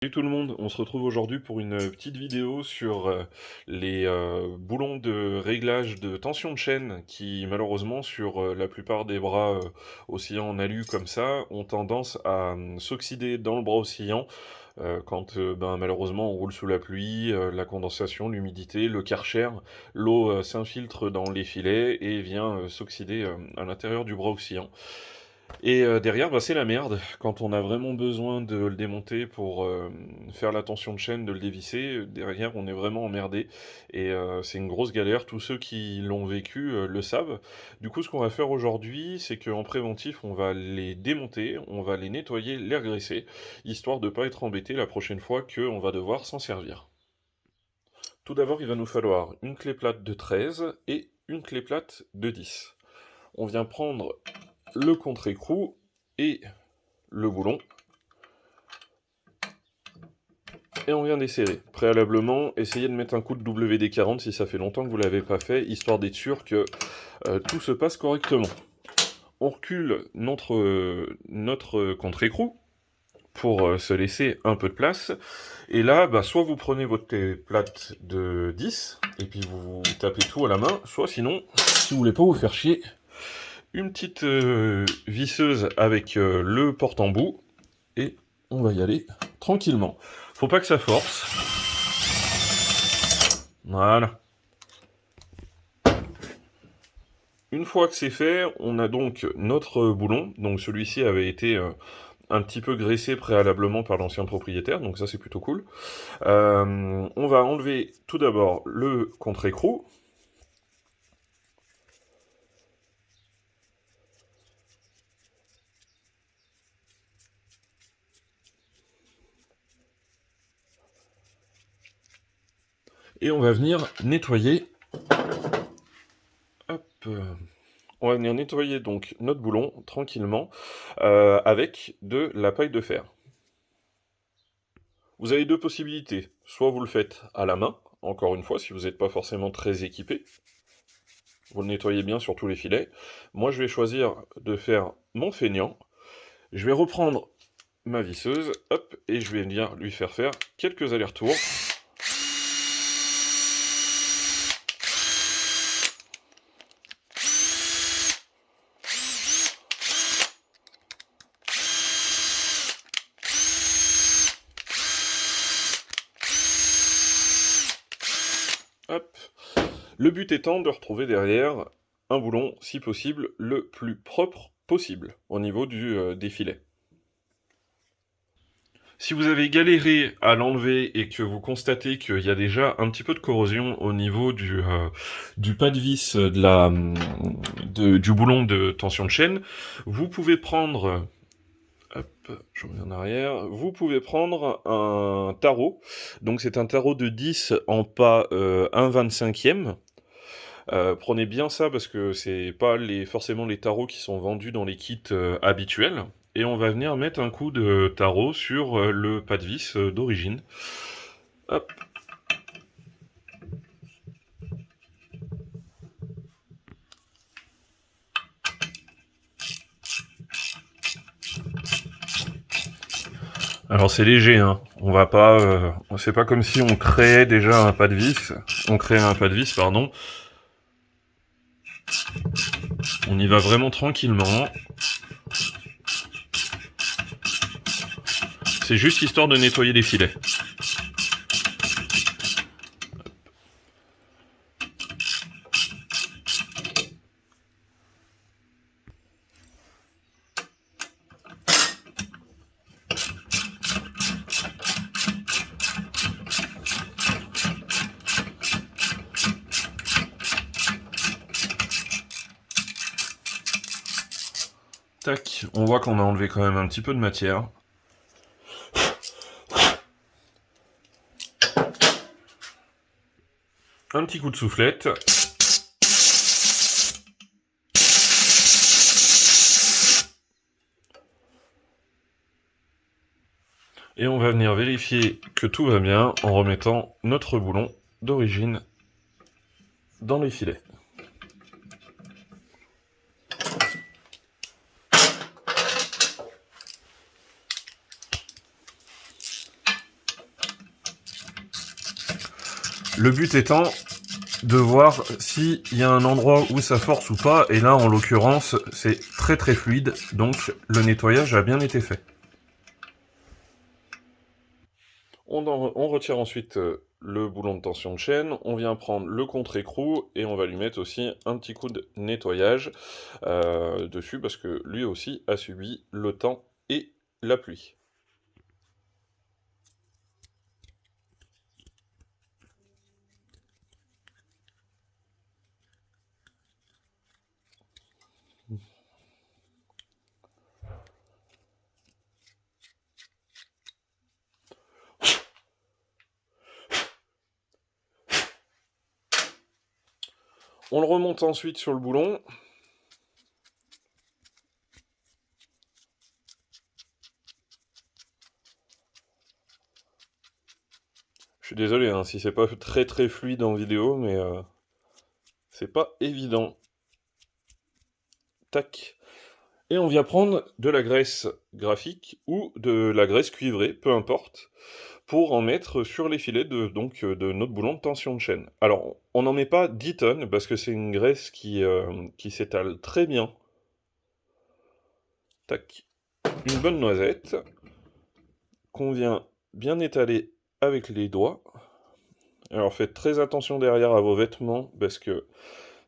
Salut tout le monde, on se retrouve aujourd'hui pour une petite vidéo sur les boulons de réglage de tension de chaîne qui malheureusement sur la plupart des bras oscillants en alu comme ça ont tendance à s'oxyder dans le bras oscillant quand malheureusement on roule sous la pluie, la condensation, l'humidité, le Karcher, l'eau s'infiltre dans les filets et vient s'oxyder à l'intérieur du bras oscillant. Et derrière, c'est la merde. Quand on a vraiment besoin de le démonter pour faire la tension de chaîne, de le dévisser, derrière, on est vraiment emmerdé. Et c'est une grosse galère. Tous ceux qui l'ont vécu le savent. Du coup, ce qu'on va faire aujourd'hui, c'est qu'en préventif, on va les démonter, on va les nettoyer, les regresser, histoire de ne pas être embêté la prochaine fois qu'on va devoir s'en servir. Tout d'abord, il va nous falloir une clé plate de 13 et une clé plate de 10. On vient prendre le contre-écrou et le boulon, et on vient desserrer. Préalablement, essayez de mettre un coup de WD-40 si ça fait longtemps que vous ne l'avez pas fait, histoire d'être sûr que tout se passe correctement. On recule notre contre-écrou pour se laisser un peu de place, et là, soit vous prenez votre plate de 10, et puis vous tapez tout à la main, soit sinon, si vous voulez pas vous faire chier, une petite visseuse avec le porte-embout, et on va y aller tranquillement. Faut pas que ça force. Voilà. Une fois que c'est fait, on a donc notre boulon. Donc celui-ci avait été un petit peu graissé préalablement par l'ancien propriétaire, donc ça c'est plutôt cool. On va enlever tout d'abord le contre-écrou. Et on va venir nettoyer. Hop. On va venir nettoyer donc notre boulon tranquillement avec de la paille de fer. Vous avez deux possibilités. Soit vous le faites à la main, encore une fois, si vous n'êtes pas forcément très équipé. Vous le nettoyez bien sur tous les filets. Moi, je vais choisir de faire mon feignant. Je vais reprendre ma visseuse, hop, et je vais venir lui faire quelques allers-retours. Hop. Le but étant de retrouver derrière un boulon, si possible, le plus propre possible au niveau des filets. Si vous avez galéré à l'enlever et que vous constatez qu'il y a déjà un petit peu de corrosion au niveau du pas de vis du boulon de tension de chaîne, vous pouvez prendre, hop, je reviens en arrière, vous pouvez prendre un tarot. Donc c'est un tarot de 10 en pas 1/25e. Prenez bien ça parce que c'est pas forcément les tarots qui sont vendus dans les kits habituels. Et on va venir mettre un coup de tarot sur le pas de vis d'origine. Hop. Alors c'est léger, hein. On va pas, c'est pas comme si on créait déjà un pas de vis. On crée un pas de vis, pardon. On y va vraiment tranquillement. C'est juste histoire de nettoyer les filets. Tac, on voit qu'on a enlevé quand même un petit peu de matière. Un petit coup de soufflette. Et on va venir vérifier que tout va bien en remettant notre boulon d'origine dans les filets. Le but étant de voir s'il y a un endroit où ça force ou pas, et là en l'occurrence c'est très très fluide, donc le nettoyage a bien été fait. On retire ensuite le boulon de tension de chaîne, on vient prendre le contre-écrou et on va lui mettre aussi un petit coup de nettoyage dessus parce que lui aussi a subi le temps et la pluie. On le remonte ensuite sur le boulon. Je suis désolé hein, si c'est pas très très fluide en vidéo, mais c'est pas évident. Tac. Et on vient prendre de la graisse graphique ou de la graisse cuivrée, peu importe, pour en mettre sur les filets de notre boulon de tension de chaîne. Alors, on n'en met pas 10 tonnes, parce que c'est une graisse qui s'étale très bien. Tac. Une bonne noisette, qu'on vient bien étaler avec les doigts. Alors faites très attention derrière à vos vêtements, parce que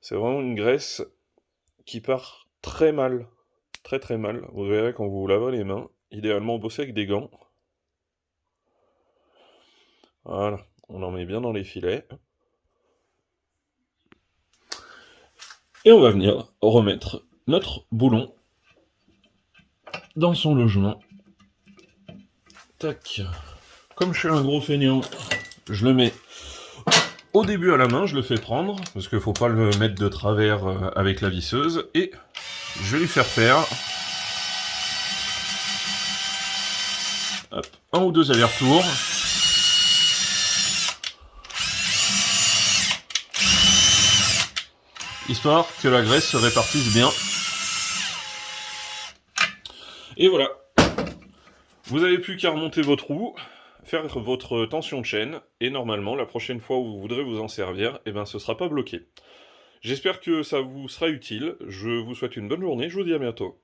c'est vraiment une graisse qui part très mal. Très très mal. Vous verrez quand vous vous lavez les mains. Idéalement, bossez avec des gants. Voilà, on en met bien dans les filets. Et on va venir remettre notre boulon dans son logement. Tac. Comme je suis un gros feignant, je le mets au début à la main, je le fais prendre, parce qu'il ne faut pas le mettre de travers avec la visseuse, et je vais lui faire faire hop, un ou deux allers-retours. Histoire que la graisse se répartisse bien. Et voilà. Vous avez plus qu'à remonter votre roue, faire votre tension de chaîne, et normalement, la prochaine fois où vous voudrez vous en servir, eh ben, ce sera pas bloqué. J'espère que ça vous sera utile, je vous souhaite une bonne journée, je vous dis à bientôt.